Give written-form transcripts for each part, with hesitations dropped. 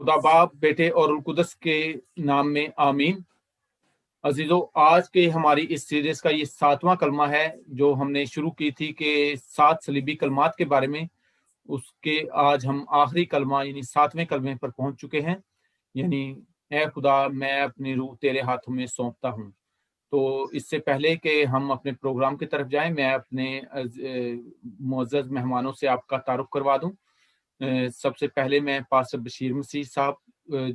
खुदा बाप, बेटे और रूह कुदस के नाम में आमीन। अजीजों, आज के हमारी इस सीरीज का ये 7वां कलमा है जो हमने शुरू की थी कि 7 सलीबी कलमात के बारे में। उसके आज हम आखिरी कलमा यानी 7वें कलमे पर पहुंच चुके हैं, यानी ऐ खुदा मैं अपनी रूह तेरे हाथों में सौंपता हूं। तो इससे पहले कि हम अपने प्रोग्राम की तरफ जाएं, मैं अपने मुअज़्ज़ज़ मेहमानों से आपका तारुफ करवा दूं। सबसे पहले मैं पास्टर बशीर मसीह साहब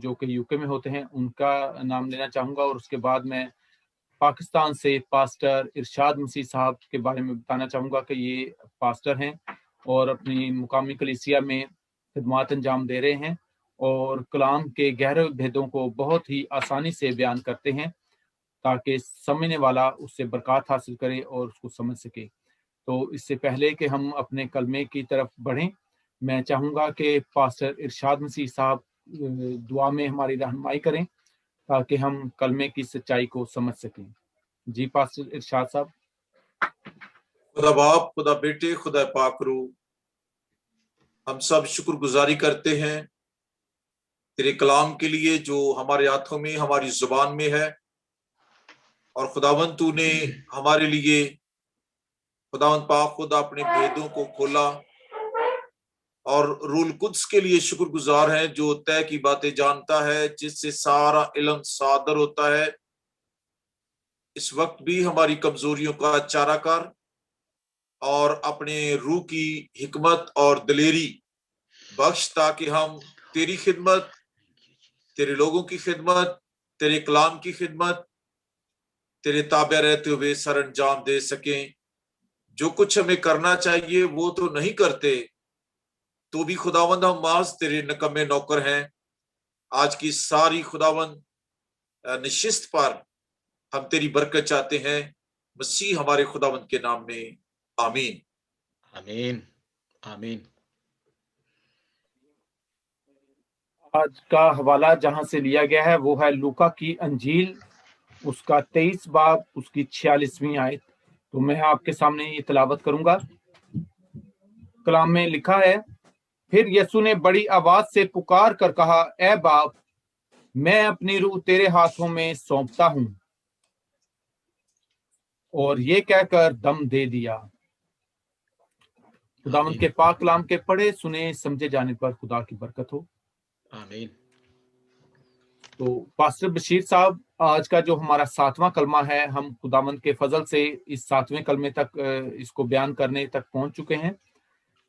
जो कि यूके में होते हैं उनका नाम लेना चाहूँगा, और उसके बाद मैं पाकिस्तान से पास्टर इरशाद मसीह साहब के बारे में बताना चाहूँगा कि ये पास्टर हैं और अपनी मुकामी कलीसिया में खिदमत अंजाम दे रहे हैं और कलाम के गहरे भेदों को बहुत ही आसानी से बयान करते हैं ताकि समझने वाला उससे बरकत हासिल करे और उसको समझ सके। तो इससे पहले कि हम अपने कलमे की तरफ बढ़ें, मैं चाहूँगा कि पास्टर इरशाद मसीह साहब दुआ में हमारी रहनुमाई करें ताकि हम कलमे की सच्चाई को समझ सकें। जी पास्टर इरशाद साहब। खुदा बाप, खुदा बेटे, खुदा पाक रूह, हम सब शुक्रगुजारी करते हैं तेरे कलाम के लिए जो हमारे हाथों में हमारी जुबान में है। और खुदावंद तूने हमारे लिए खुदावंद पाक खुदा अपने भेदों को खोला, और रूल कुद्स के लिए शुक्रगुजार हैं जो तय की बातें जानता है, जिससे सारा इल्म सादर होता है। इस वक्त भी हमारी कमजोरियों का चारा कर और अपने रूह की हिकमत और दिलेरी बख्श ताकि हम तेरी खिदमत, तेरे लोगों की खिदमत, तेरे कलाम की खिदमत, तेरे ताबे रहते हुए सर अंजाम दे सकें। जो कुछ हमें करना चाहिए वो तो नहीं करते, तो भी खुदावंद हम माज तेरे नकम्मे नौकर हैं। आज की सारी खुदावंद निशिस्त पर हम तेरी बरकत चाहते हैं, मसीह हमारे खुदावंद के नाम में, आमीन आमीन आमीन। आज का हवाला जहां से लिया गया है वो है लूका की अंजील, उसका 23 बाब, उसकी 46वीं आयत। तो मैं आपके सामने ये तिलावत करूंगा। कलाम में लिखा है, फिर यीशु ने बड़ी आवाज से पुकार कर कहा, ए बाप, मैं अपनी रूह तेरे हाथों में सौंपता हूं। और ये कहकर दम दे दिया। खुदावंद के पाक कलाम के पढ़े सुने समझे जाने पर खुदा की बरकत हो, आमीन। तो पास्टर बशीर साहब, आज का जो हमारा 7वां कलमा है, हम खुदावंद के फजल से इस 7वें कलमे तक इसको बयान करने तक पहुंच चुके हैं।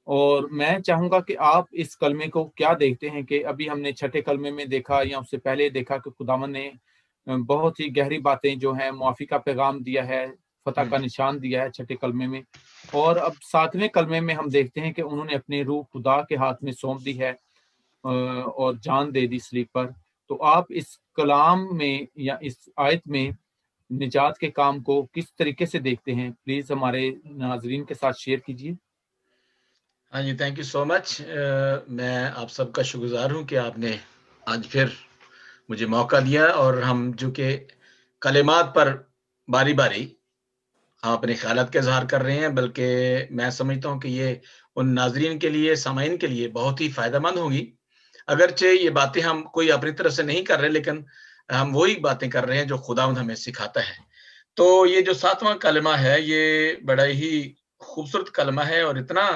और मैं चाहूंगा कि आप इस कलमे को क्या देखते हैं कि अभी हमने 6ठे कलमे में देखा या उससे पहले देखा कि खुदावंद ने बहुत ही गहरी बातें जो हैं, मुआफी का पैगाम दिया है, फतह का निशान दिया है 6ठे कलमे में। और अब 7वें कलमे में हम देखते हैं कि उन्होंने अपनी रूह खुदा के हाथ में सौंप दी है और जान दे दी सलीब पर। तो आप इस कलाम में या इस आयत में निजात के काम को किस तरीके से देखते हैं? प्लीज हमारे नाजरीन के साथ शेयर कीजिए। हाँ जी, थैंक यू सो मच। मैं आप सबका शुक्रगुजार हूँ कि आपने आज फिर मुझे मौका दिया और हम जो कि कलिमात पर बारी बारी हम अपने ख्यालात का इजहार कर रहे हैं, बल्कि मैं समझता हूँ कि ये उन नाजरीन के लिए, सामाइन के लिए बहुत ही फायदेमंद होगी। अगरचे ये बातें हम कोई अपनी तरफ से नहीं कर रहे, लेकिन हम वही बातें कर रहे हैं जो खुदावंद हमें सिखाता है। तो ये जो 7वां कलमा है, ये बड़ा ही खूबसूरत कलमा है, और इतना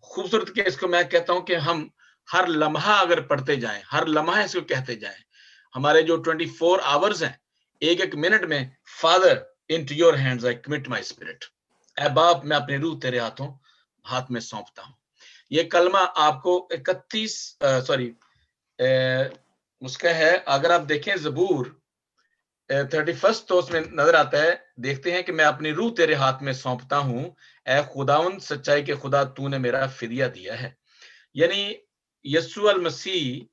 खूबसूरत कि इसको मैं कहता हूं कि हम हर लम्हा अगर पढ़ते जाएं, हर लम्हा इसको कहते जाएं, हमारे जो 24 आवर्स हैं, एक एक मिनट में, Father into your hands I commit my spirit, ऐ बाप मैं अपनी रूह तेरे हाथ में सौंपता हूं। ये कलमा आपको 31 उसका है। अगर आप देखें ज़बूर 31 तो उसमें नजर आता है, देखते हैं कि मैं अपनी रूह तेरे हाथ में सौंपता हूं, ऐ खुदावंद सच्चाई के खुदा, तूने मेरा फिदिया दिया है। यानी यीशु अल मसीह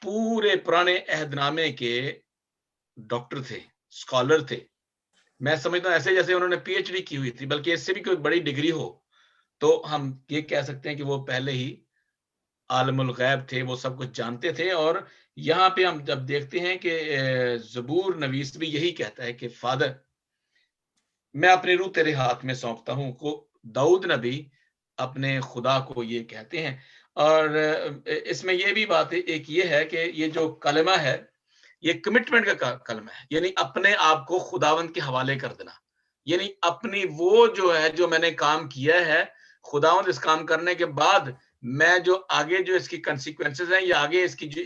पूरे पुराने अहदनामे के डॉक्टर थे, स्कॉलर थे। मैं समझता हूं ऐसे जैसे उन्होंने पीएचडी की हुई थी, बल्कि इससे भी कोई बड़ी डिग्री हो तो हम ये कह सकते हैं कि वो पहले ही आलमुल गैब थे, वो सब कुछ जानते थे। और यहाँ पे हम जब देखते हैं कि ज़बूर नवीस भी यही कहता है कि फादर मैं अपनी रूह तेरे हाथ में सौंपता हूं, को दाऊद नबी अपने खुदा को ये कहते हैं। اور اس میں یہ بھی بات ایک یہ ہے کہ یہ جو کلمہ ہے یہ کمٹمنٹ کا کلمہ ہے، یعنی اپنے آپ کو خداوند کے حوالے کر دینا، یعنی اپنی وہ جو ہے جو میں نے کام کیا ہے، خداوند اس کام کرنے کے بعد میں جو آگے جو اس کی کنسیکوینسز ہیں یا آگے اس کی جو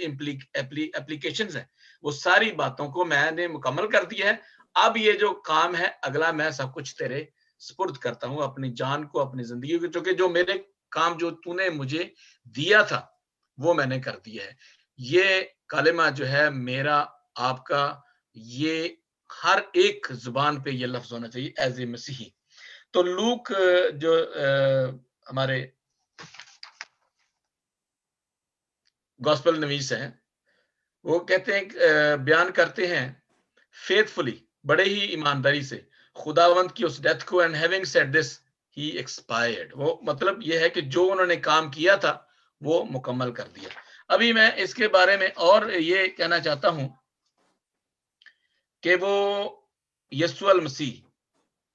اپلیکیشنز ہیں وہ ساری باتوں کو میں نے مکمل کر دیا ہے، اب یہ جو کام ہے اگلا میں سب کچھ تیرے سپرد کرتا ہوں، اپنی جان کو، اپنی زندگی کو، چونکہ جو میرے کام جو تو نے مجھے دیا تھا وہ میں نے کر دیا ہے۔ یہ کلمہ جو ہے میرا، آپ کا، یہ ہر ایک زبان پہ یہ لفظ ہونا چاہیے ایز اے مسیحی۔ تو لوک جو ہمارے گاسپل نویس ہیں وہ کہتے ہیں، بیان کرتے ہیں فیتھفلی، بڑے ہی ایمانداری سے، خداوند کی اس ڈیتھ کو، and having said this he expired, وہ مطلب یہ ہے کہ جو انہوں نے کام کیا تھا وہ مکمل کر دیا۔ ابھی میں اس کے بارے میں اور یہ کہنا چاہتا ہوں کہ وہ یسوع المسیح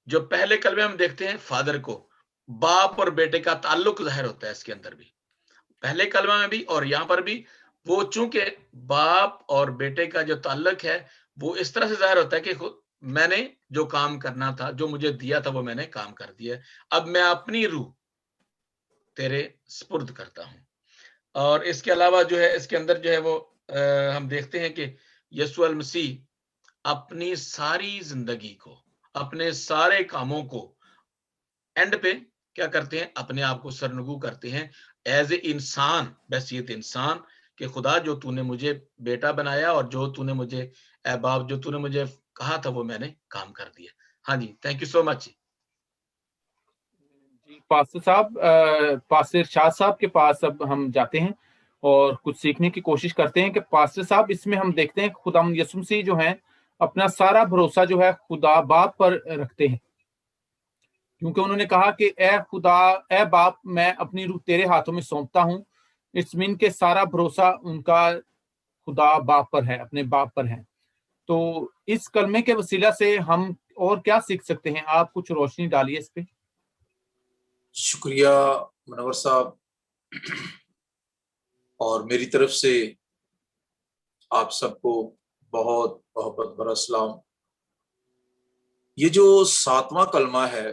جو پہلے کلمے ہم دیکھتے ہیں فادر کو، باپ اور بیٹے کا تعلق ظاہر ہوتا ہے اس کے اندر بھی، پہلے کلمہ میں بھی اور یہاں پر بھی، وہ چونکہ باپ اور بیٹے کا جو تعلق ہے وہ اس طرح سے ظاہر ہوتا ہے کہ میں نے جو کام کرنا تھا، جو مجھے دیا تھا وہ میں نے کام کر دیا، اب میں اپنی روح تیرے سپرد کرتا ہوں۔ اور اس کے علاوہ جو ہے اس کے اندر جو ہے وہ ہم دیکھتے ہیں کہ یسوع المسیح اپنی ساری زندگی کو، اپنے سارے کاموں کو اینڈ پہ کیا کرتے ہیں، اپنے آپ کو سرنگو کرتے ہیں ایز اے انسان، بحیثیت انسان، کہ خدا جو تو نے مجھے بیٹا بنایا اور جو تو نے مجھے، اے باپ جو تو نے مجھے کہا تھا وہ میں نے کام کر دیا۔ ہاں جی، تھینک یو سو مچ۔ جی پاسٹر صاحب، پاسٹر ارشاد صاحب کے پاس اب ہم جاتے ہیں اور کچھ سیکھنے کی کوشش کرتے ہیں کہ پاسٹر صاحب اس میں ہم دیکھتے ہیں خدا یسوع مسیح جو ہیں اپنا سارا بھروسہ جو ہے خدا باپ پر رکھتے ہیں، کیونکہ انہوں نے کہا کہ اے خدا، اے باپ، میں اپنی روح تیرے ہاتھوں میں سونپتا ہوں۔ اس مین کے سارا بھروسہ ان کا خدا باپ پر ہے، اپنے باپ پر ہے۔ تو اس کلمے کے وسیلہ سے ہم اور کیا سیکھ سکتے ہیں؟ آپ کچھ روشنی ڈالیے اس پہ۔ شکریہ منور صاحب، اور میری طرف سے آپ سب کو بہت محبت بھرا سلام۔ یہ جو 7واں کلمہ ہے،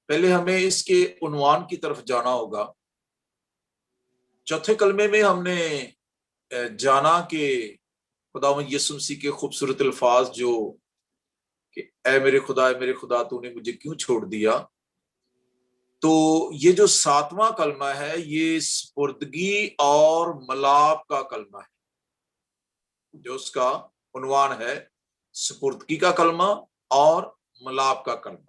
پہلے ہمیں اس کے عنوان کی طرف جانا ہوگا۔ چوتھے کلمے میں ہم نے جانا کہ خداوند یسوع مسیح کے خوبصورت الفاظ جو کہ اے میرے خدا تو نے مجھے کیوں چھوڑ دیا۔ تو یہ جو 7واں کلمہ ہے یہ سپردگی اور ملاپ کا کلمہ ہے، جو اس کا عنوان ہے سپردگی کا کلمہ اور ملاپ کا کلمہ۔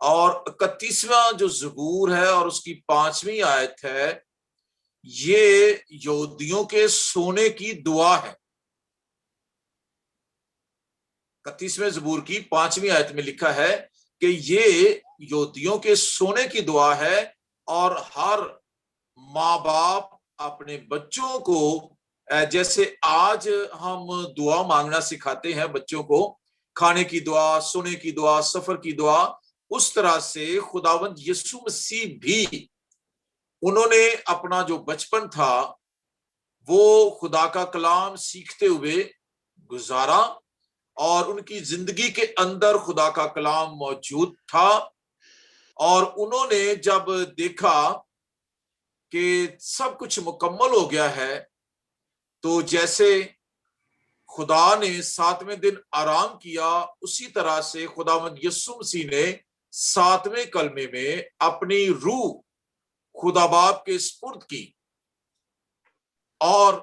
اور 31واں جو زبور ہے اور اس کی 5ویں آیت ہے، یہ یہودیوں کے سونے کی دعا ہے۔ 31ویں زبور کی 5ویں آیت میں لکھا ہے کہ یہ یہودیوں کے سونے کی دعا ہے، اور ہر ماں باپ اپنے بچوں کو، جیسے آج ہم دعا مانگنا سکھاتے ہیں بچوں کو، کھانے کی دعا، سونے کی دعا، سفر کی دعا، اس طرح سے خداوند یسوع مسیح بھی، انہوں نے اپنا جو بچپن تھا وہ خدا کا کلام سیکھتے ہوئے گزارا، اور ان کی زندگی کے اندر خدا کا کلام موجود تھا، اور انہوں نے جب دیکھا کہ سب کچھ مکمل ہو گیا ہے، تو جیسے خدا نے 7ویں دن آرام کیا، اسی طرح سے خداوند یسوع مسیح نے 7ویں کلمے میں اپنی روح خدا باپ کے سپرد کی، اور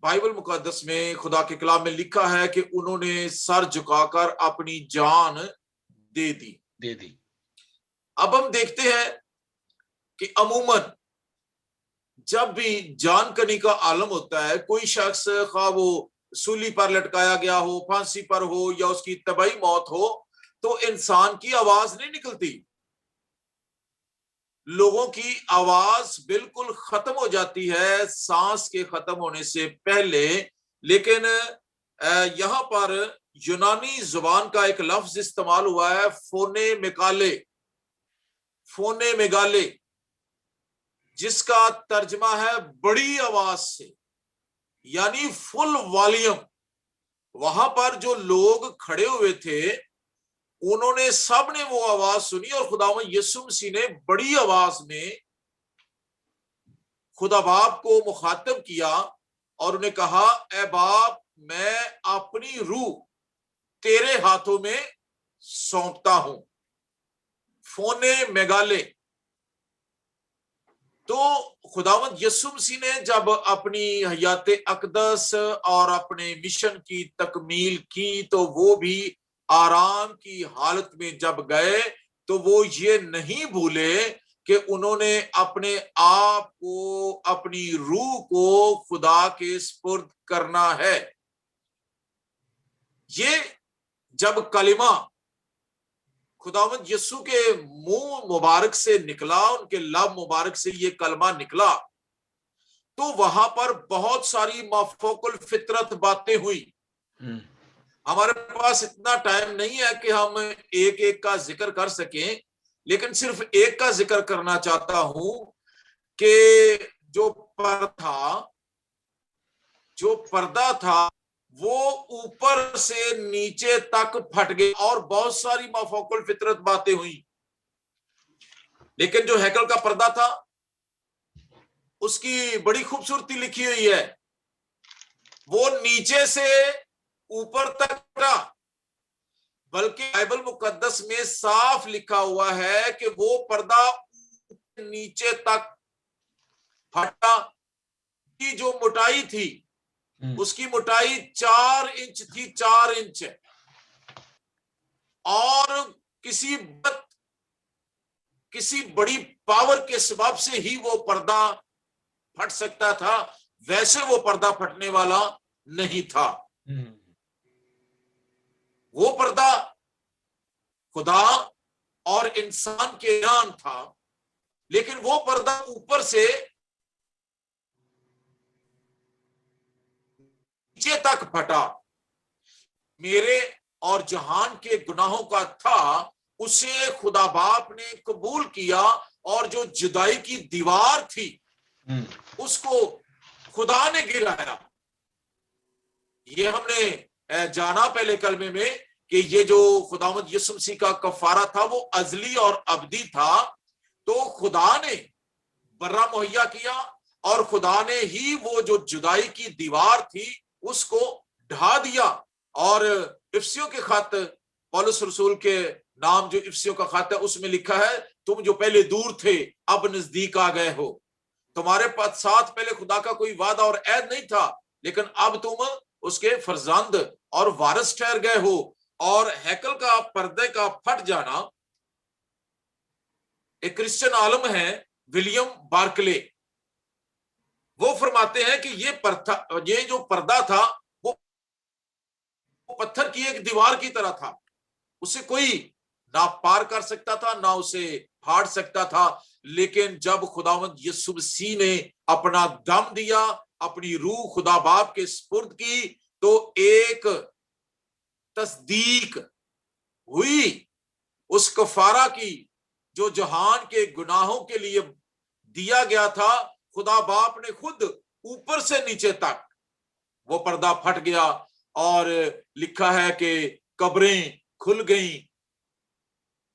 بائبل مقدس میں خدا کے کلام میں لکھا ہے کہ انہوں نے سر جھکا کر اپنی جان دے دی۔ اب ہم دیکھتے ہیں کہ عموماً جب بھی جان کنی کا عالم ہوتا ہے، کوئی شخص خواہ وہ سولی پر لٹکایا گیا ہو، پھانسی پر ہو، یا اس کی طبعی موت ہو، تو انسان کی آواز نہیں نکلتی، لوگوں کی آواز بالکل ختم ہو جاتی ہے سانس کے ختم ہونے سے پہلے۔ لیکن یہاں پر یونانی زبان کا ایک لفظ استعمال ہوا ہے، فونے میگالے، جس کا ترجمہ ہے بڑی آواز سے، یعنی فل والیوم۔ وہاں پر جو لوگ کھڑے ہوئے تھے انہوں نے سب نے وہ آواز سنی، اور خداوند یسوع مسیح نے بڑی آواز میں خدا باپ کو مخاطب کیا اور انہیں کہا، اے باپ میں اپنی روح تیرے ہاتھوں میں سونپتا ہوں۔ فونے میگالے۔ تو خداوند یسوع مسیح نے جب اپنی حیات اقدس اور اپنے مشن کی تکمیل کی تو وہ بھی آرام کی حالت میں جب گئے تو وہ یہ نہیں بھولے کہ انہوں نے اپنے آپ کو، اپنی روح کو خدا کے سپرد کرنا ہے۔ یہ جب کلمہ خداوند یسوع کے منہ مبارک سے نکلا، ان کے لب مبارک سے یہ کلمہ نکلا، تو وہاں پر بہت ساری مافوق الفطرت باتیں ہوئی۔ ہمارے پاس اتنا ٹائم نہیں ہے کہ ہم ایک ایک کا ذکر کر سکیں، لیکن صرف ایک کا ذکر کرنا چاہتا ہوں کہ جو پردہ تھا وہ اوپر سے نیچے تک پھٹ گئے، اور بہت ساری مافوق الفطرت باتیں ہوئی۔ لیکن جو ہیکل کا پردہ تھا اس کی بڑی خوبصورتی لکھی ہوئی ہے، وہ نیچے سے اوپر تک پھٹا، بلکہ بائبل مقدس میں صاف لکھا ہوا ہے کہ وہ پردہ نیچے تک پھٹا۔ کی جو موٹائی تھی اس کی موٹائی 4 انچ تھی، 4 انچ، اور کسی بڑی پاور کے سبب سے ہی وہ پردہ پھٹ سکتا تھا، ویسے وہ پردہ پھٹنے والا نہیں تھا۔ وہ پردہ خدا اور انسان کے درمیان تھا، لیکن وہ پردہ اوپر سے نیچے تک پھٹا۔ میرے اور جہان کے گناہوں کا تھا، اسے خدا باپ نے قبول کیا، اور جو جدائی کی دیوار تھی اس کو خدا نے گرایا۔ یہ ہم نے جانا پہلے کلمے میں کہ یہ جو خداوند یسوع مسیح کا کفارہ تھا وہ ازلی اور ابدی تھا، تو خدا نے برہ مہیا کیا، اور خدا نے ہی وہ جو جدائی کی دیوار تھی اس کو ڈھا دیا۔ اور افسیوں کے خط، پولس رسول کے نام جو افسیوں کا خط ہے اس میں لکھا ہے، تم جو پہلے دور تھے اب نزدیک آ گئے ہو۔ تمہارے ساتھ پہلے خدا کا کوئی وعدہ اور عہد نہیں تھا، لیکن اب تم اس کے فرزند اور وارث ٹھہر گئے ہو۔ اور ہیکل کا پردے کا پھٹ جانا، ایک کرسچن عالم ہے ولیم بارکلے، وہ فرماتے ہیں کہ یہ جو پردہ تھا وہ پتھر کی ایک دیوار کی طرح تھا، اسے کوئی نہ پار کر سکتا تھا نہ اسے پھاڑ سکتا تھا۔ لیکن جب خداوند یسوع مسیح نے اپنا دم دیا، اپنی روح خدا باپ کے سپرد کی، تو ایک تصدیق ہوئی اس کفارہ کی جو جہان کے گناہوں کے لیے دیا گیا تھا۔ خدا باپ نے خود اوپر سے نیچے تک وہ پردہ پھٹ گیا، اور لکھا ہے کہ قبریں کھل گئیں،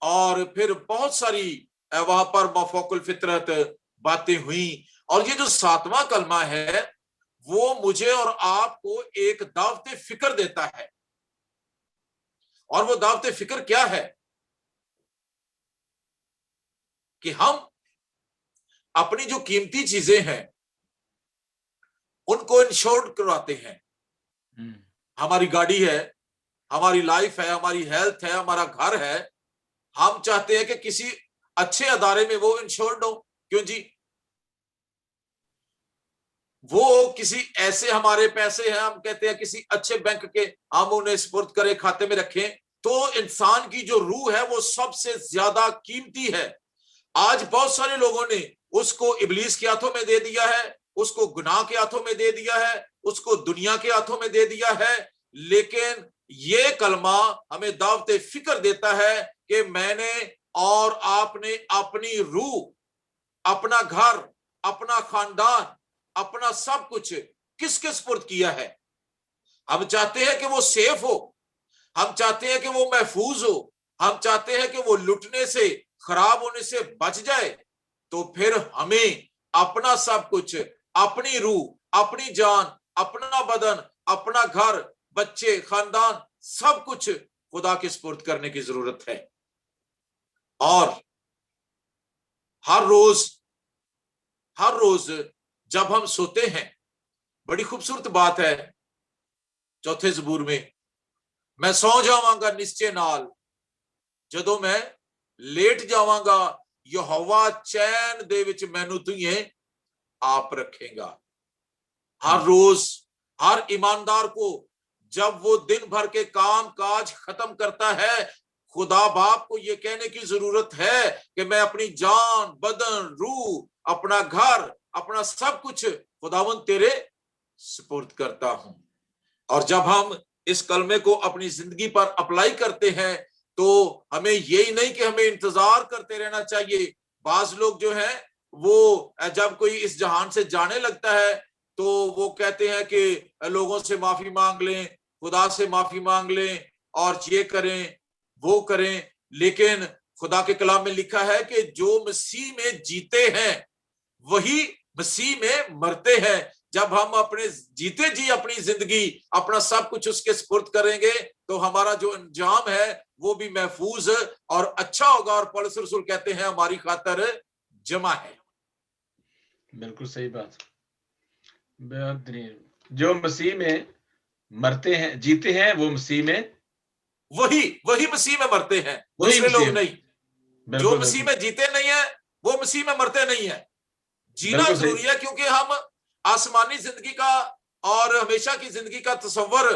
اور پھر بہت ساری وہاں پر مافوق الفطرت باتیں ہوئیں۔ اور یہ جو 7واں کلمہ ہے وہ مجھے اور آپ کو ایک دعوت فکر دیتا ہے، اور وہ دعوت فکر کیا ہے کہ ہم اپنی جو قیمتی چیزیں ہیں ان کو انشورڈ کرواتے ہیں۔ ہماری گاڑی ہے، ہماری لائف ہے، ہماری ہیلتھ ہے، ہمارا گھر ہے، ہم چاہتے ہیں کہ کسی اچھے ادارے میں وہ انشورڈ ہو۔ کیوں جی؟ وہ کسی ایسے، ہمارے پیسے ہیں، ہم کہتے ہیں کسی اچھے بینک کے ہم انہیں سپرد کریں، کھاتے میں رکھیں۔ تو انسان کی جو روح ہے وہ سب سے زیادہ قیمتی ہے۔ آج بہت سارے لوگوں نے اس کو ابلیس کے ہاتھوں میں دے دیا ہے، اس کو گناہ کے ہاتھوں میں دے دیا ہے، اس کو دنیا کے ہاتھوں میں دے دیا ہے۔ لیکن یہ کلمہ ہمیں دعوت فکر دیتا ہے کہ میں نے اور آپ نے اپنی روح، اپنا گھر، अपना खानदान, अपना सब कुछ किसके सुपुर्द किया है? हम चाहते हैं कि वो सेफ हो, हम चाहते हैं कि वो महफूज हो, हम चाहते हैं कि वो लुटने से, खराब होने से बच जाए। तो फिर हमें अपना सब कुछ, अपनी रूह, अपनी जान, अपना बदन, अपना घर, बच्चे, खानदान, सब कुछ खुदा के सुपुर्द करने की जरूरत है। और हर रोज जब हम सोते हैं, बड़ी खूबसूरत बात है 4 ज़बूर में, मैं सौ जावांगा निश्चय नाल, जदों मैं लेट जावांगा, यहोवा चैन दे विच मैनू तुइए आप रखेगा। हर रोज हर ईमानदार को जब वो दिन भर के काम काज खत्म करता है, खुदा बाप को ये कहने की जरूरत है कि मैं अपनी जान, बदन, रूह, अपना घर, अपना सब कुछ खुदावन तेरे सुपुर्द करता हूं। और जब हम इस कलमे को अपनी जिंदगी पर अप्लाई करते हैं तो हमें यही नहीं कि हमें इंतजार करते रहना चाहिए। बाज लोग जो हैं वो जब कोई इस जहान से जाने लगता है तो वो कहते हैं कि लोगों से माफी मांग लें, खुदा से माफी मांग लें और ये करें वो करें। लेकिन खुदा के कलाम में लिखा है कि जो मसीह में जीते हैं वही मसीह में मरते हैं। जब हम अपने जीते जी अपनी जिंदगी, अपना सब कुछ उसके सुपुर्द करेंगे तो हमारा जो अंजाम है वो भी महफूज और अच्छा होगा। और पौलुस रसूल कहते हैं हमारी खातर जमा है। बिल्कुल सही बात। जो मसीह में मरते हैं, जीते हैं, वो मसीह में, वही मसीह में मरते हैं, दूसरे लोग नहीं। जो मसीह में जीते नहीं है वो मसीह में मरते नहीं है। जीना जरूरी है क्योंकि हम आसमानी जिंदगी का और हमेशा की जिंदगी का तस्वर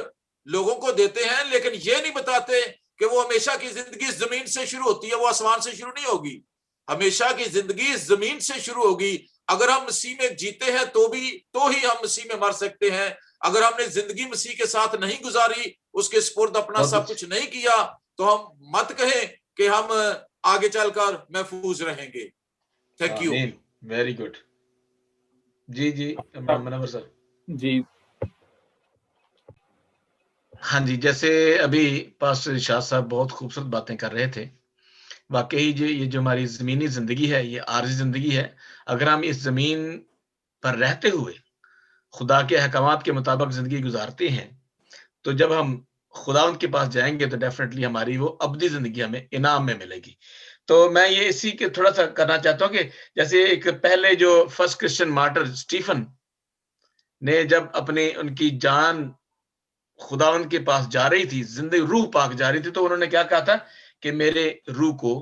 लोगों को देते हैं, लेकिन ये नहीं बताते कि वो हमेशा की जिंदगी जमीन से शुरू होती है, वो आसमान से शुरू नहीं होगी। हमेशा की जिंदगी जमीन से शुरू होगी। अगर हम मसीह में जीते हैं तो ही हम मसीह में मर सकते हैं। अगर हमने जिंदगी मसीह के साथ नहीं गुजारी, उसके सुपुर्द अपना सब कुछ नहीं किया, तो हम मत कहें कि हम आगे चलकर महफूज रहेंगे। Thank you. Very good. जी मनवर सर। जी हाँ जी, जैसे अभी पास्टर इरशाद साहब बहुत खूबसूरत बातें कर रहे थे। वाकई ये जो हमारी जमीनी जिंदगी है, ये आर्जी जिंदगी है। अगर हम इस जमीन पर रहते हुए खुदा के अहकामात के मुताबिक जिंदगी गुजारते हैं तो जब हम खुदा उनके पास जाएंगे तो डेफिनेटली हमारी वो अब्दी जिंदगी हमें इनाम में मिलेगी। तो मैं ये इसी के थोड़ा सा करना चाहता हूँ कि जैसे एक पहले जो फर्स्ट क्रिश्चियन मार्टर स्टीफन ने जब अपने उनकी जान खुदा उनके पास जा रही थी, जिंदगी रूह पाक जा रही थी, तो उन्होंने क्या कहा था कि मेरे रूह को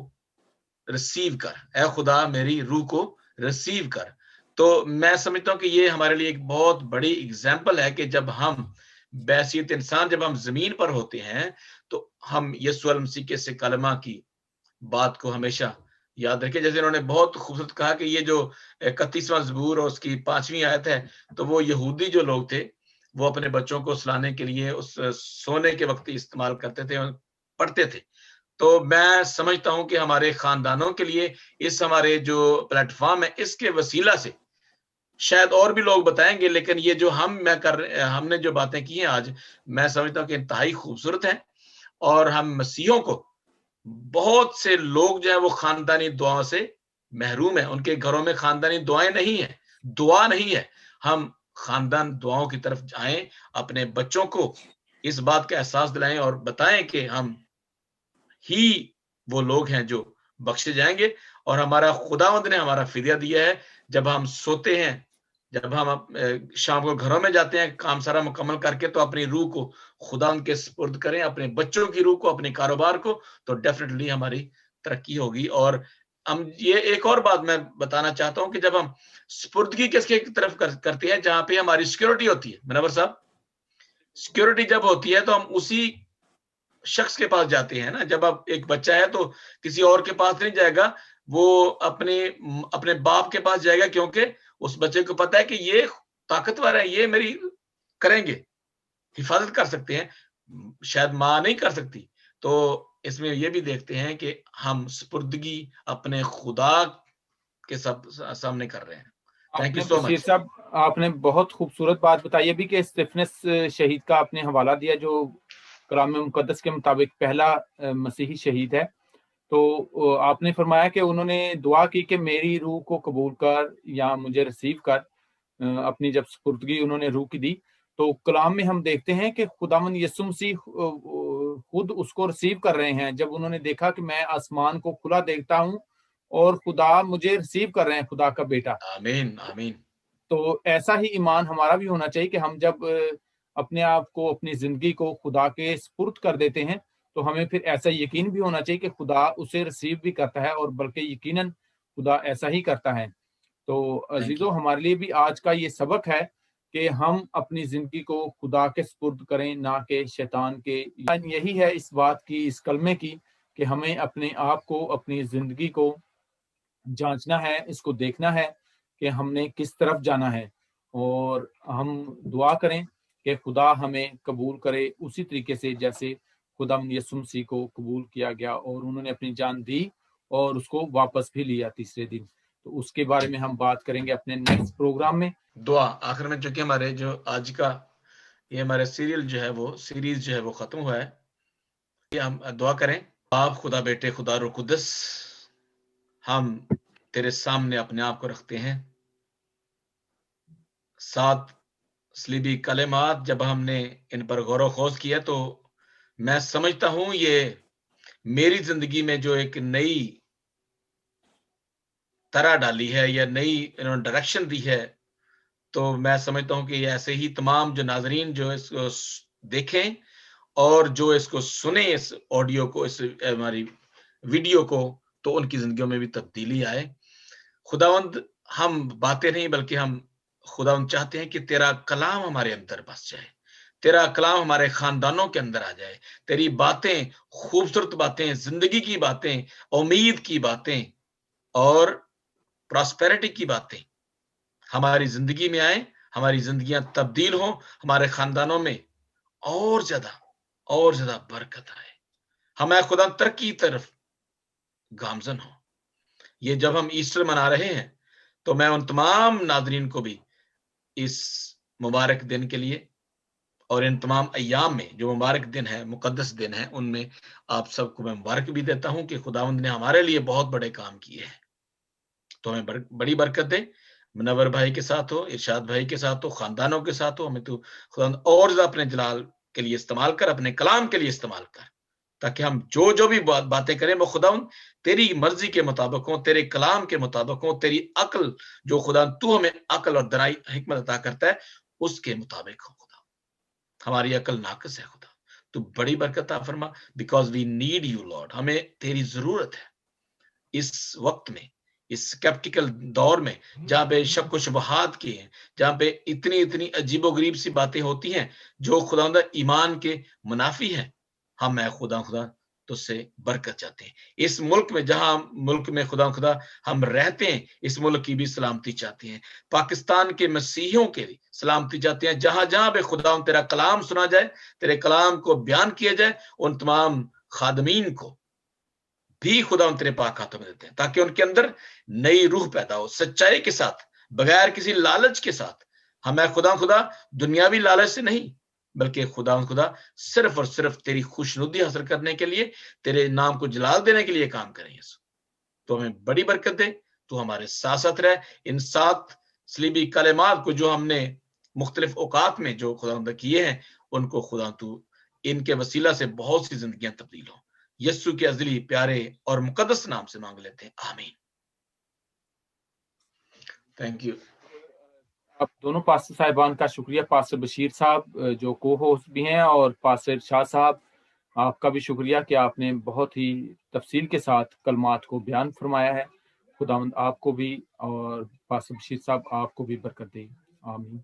रिसीव कर, ऐ खुदा मेरी रूह को रिसीव कर। तो मैं समझता हूँ कि ये हमारे लिए एक बहुत बड़ी एग्जाम्पल है कि जब हम बैसियत इंसान, जब हम जमीन पर होते हैं तो हम यीशु मसीह के से कलमा की बात को हमेशा याद रखें। जैसे उन्होंने बहुत खूबसूरत कहा कि ये जो 31वां ज़बूर और उसकी 5वीं आयत है, तो वो यहूदी जो लोग थे वो अपने बच्चों को सुलाने के लिए उस सोने के वक्त इस्तेमाल करते थे और पढ़ते थे। तो मैं समझता हूं कि हमारे खानदानों के लिए इस हमारे जो प्लेटफॉर्म है, इसके वसीला से शायद और भी लोग बताएंगे, लेकिन ये जो हमने जो बातें की हैं आज, मैं समझता हूं कि इंतहाई खूबसूरत है। और हम मसीहों को, बहुत से लोग जो है वो खानदानी दुआओं से महरूम है, उनके घरों में खानदानी दुआएं नहीं है, दुआ नहीं है। हम खानदान दुआओं की तरफ जाएं, अपने बच्चों को इस बात का एहसास दिलाएं और बताएं कि हम ही वो लोग हैं जो बख्शे जाएंगे। और हमारा खुदावंद ने हमारा फिदिया दिया है। जब हम सोते हैं, जब हम शाम को घरों में जाते हैं काम सारा मुकम्मल करके, तो अपनी रूह को खुदा के सुपुर्द करें, अपने बच्चों की रूह को, अपने कारोबार को, तो डेफिनेटली हमारी तरक्की होगी। और हम ये एक और बात मैं बताना चाहता हूं कि जब हम सुपुर्दगी किसके तरफ करते हैं, जहां पे हमारी सिक्योरिटी होती है, मनवर साहब, सिक्योरिटी जब होती है तो हम उसी शख्स के पास जाते हैं ना। जब अब एक बच्चा है तो किसी और के पास नहीं जाएगा, वो अपने बाप के पास जाएगा, क्योंकि उस बच्चे को पता है कि ये ताकतवर है, ये मेरी करेंगे, हिफाजत कर सकते हैं, शायद माँ नहीं कर सकती। तो इसमें ये भी देखते हैं कि हम सुपुर्दगी अपने खुदा के सामने कर रहे हैं। Thank you आपने so बशीर much. साहब, आपने बहुत खूबसूरत बात बताई अभी कि स्टेफनस शहीद का आपने हवाला दिया, जो कलाम मुकद्दस के मुताबिक पहला मसीही शहीद है। तो आपने फरमाया कि उन्होंने दुआ की कि मेरी रूह को कबूल कर या मुझे रिसीव कर। अपनी जब सुपुर्दगी उन्होंने रूह की दी, तो कलाम में हम देखते हैं कि खुदावंद यीशु मसीह खुद उसको रिसीव कर रहे हैं। जब उन्होंने देखा कि मैं आसमान को खुला देखता हूँ और खुदा मुझे रिसीव कर रहे हैं, खुदा का बेटा। आमीन आमीन। तो ऐसा ही ईमान हमारा भी होना चाहिए कि हम जब अपने आप को, अपनी जिंदगी को खुदा के सुपुर्द कर देते हैं, तो हमें फिर ऐसा यकीन भी होना चाहिए कि खुदा उसे रिसीव भी करता है, और बल्कि यकीनन खुदा ऐसा ही करता है। तो अजीजों, हमारे लिए भी आज का ये सबक है कि हम अपनी जिंदगी को खुदा के सुपुर्द करें, ना कि शैतान के। यही है इस बात की, इस कलमे की, कि हमें अपने आप को, अपनी जिंदगी को जांचना है, इसको देखना है कि हमने किस तरफ जाना है, और हम दुआ करें कि खुदा हमें कबूल करे उसी तरीके से जैसे खुदा यीशु मसीह को कबूल किया गया, और उन्होंने अपनी जान दी और उसको वापस भी लिया तीसरे दिन। तो उसके बारे में हम बात करेंगे अपने नेक्स्ट प्रोग्राम में। दुआ आखिर में, चूंकि हमारे जो आज का ये हमारे सीरियल जो है वो सीरीज जो है वो खत्म हुआ है, ये हम दुआ करें। बाप, खुदा, बेटे, खुदा रूह कुद्दस, हम तेरे सामने अपने आप को रखते हैं। 7 सलीबी कलेमात जब हमने इन पर गौर खोज किया, तो मैं समझता हूं ये मेरी जिंदगी में जो एक नई तरह डाली है या नई इन्होंने डायरेक्शन दी है, तो मैं समझता हूं कि ऐसे ही तमाम जो नाजरीन जो इसको देखें और जो इसको सुने, इस ऑडियो को, इस हमारी वीडियो को, तो उनकी जिंदगियों में भी तब्दीली आए। खुदावंद, हम बातें नहीं बल्कि हम खुदावंद चाहते हैं कि तेरा कलाम हमारे अंदर बस जाए, तेरा कलाम हमारे खानदानों के अंदर आ जाए। तेरी बातें, खूबसूरत बातें, जिंदगी की बातें, उम्मीद की बातें और प्रॉस्पेरिटी की बातें हमारी जिंदगी में आए, हमारी जिंदगियां तब्दील हो, हमारे खानदानों में और ज्यादा बरकत आए, हमें खुदा तरक्की की तरफ गामजन हो। ये जब हम ईस्टर मना रहे हैं, तो मैं उन तमाम नादरीन को भी इस मुबारक दिन के लिए और इन तमाम अय्याम में जो मुबारक दिन है, मुकद्दस दिन है, उनमें आप सबको मैं मुबारक भी देता हूं कि खुदावंद ने हमारे लिए बहुत बड़े काम किए हैं। तो हमें बड़ी बरकत दे, मुनव्वर भाई के साथ हो, इरशाद भाई के साथ हो, खानदानों के साथ हो। हमें तो खुदावंद और ज्यादा अपने जलाल के लिए इस्तेमाल कर, अपने कलाम के लिए इस्तेमाल कर, ताकि हम जो भी बातें करें वो खुदावंद तेरी मर्जी के मुताबिक हो, तेरे कलाम के मुताबिक हो, तेरी अक्ल जो खुदा तू हमें अक्ल और दराई हिकमत अता करता है उसके मुताबिक हो। खुदा, हमारी अक्ल नाकस है, खुदा तू बड़ी बरकत अता फरमा, because we need you Lord. हमें तेरी जरूरत है इस वक्त में, इस स्केप्टिकल दौर में, जहां पे शक व शुबहात की हैं, जहां पे इतनी अजीबोगरीब सी बातें होती हैं जो खुदा ईमान के मुनाफी है। हम मैं खुदा तुझसे बरकत चाहते हैं। इस मुल्क में, जहां मुल्क में खुदा हम रहते हैं, इस मुल्क की भी सलामती चाहते हैं। पाकिस्तान के मसीहियों के लिए सलामती चाहते हैं। जहां जहां पे खुदा तेरा कलाम सुना जाए, तेरे कलाम को बयान किया जाए, उन तमाम खादमीन को भी खुदा तेरे पाक हाथों में देते हैं, ताकि उनके अंदर नई रूह पैदा हो, सच्चाई के साथ, बगैर किसी लालच के साथ। हमें खुदा दुनियावी लालच से नहीं, बल्कि खुदा सिर्फ और सिर्फ तेरी खुशनुदी हासिल करने के लिए, तेरे नाम को जलाल देने के लिए काम करें। तो हमें बड़ी बरकत दे, तू हमारे साथ साथ रहे। इन 7 सलीबी कलेमात को जो हमने मुख्तलिफ औकात में जो खुदा किए हैं, उनको खुदा तू इनके वसीला से बहुत सी जिंदगियां तब्दील हो। यस्सु के अज़ली प्यारे और मुकद्दस नाम से मांग लेते हैं, आमीन। Thank you. आप दोनों पास्टर साहिबान का शुक्रिया, पास्टर बशीर साहब जो को होस्ट भी हैं, और पास्टर शाह साहब, आपका भी शुक्रिया कि आपने बहुत ही तफसील के साथ कलमात को बयान फरमाया है। खुदावंद आपको भी और पास्टर बशीर साहब आपको भी बरकत दे, आमीन।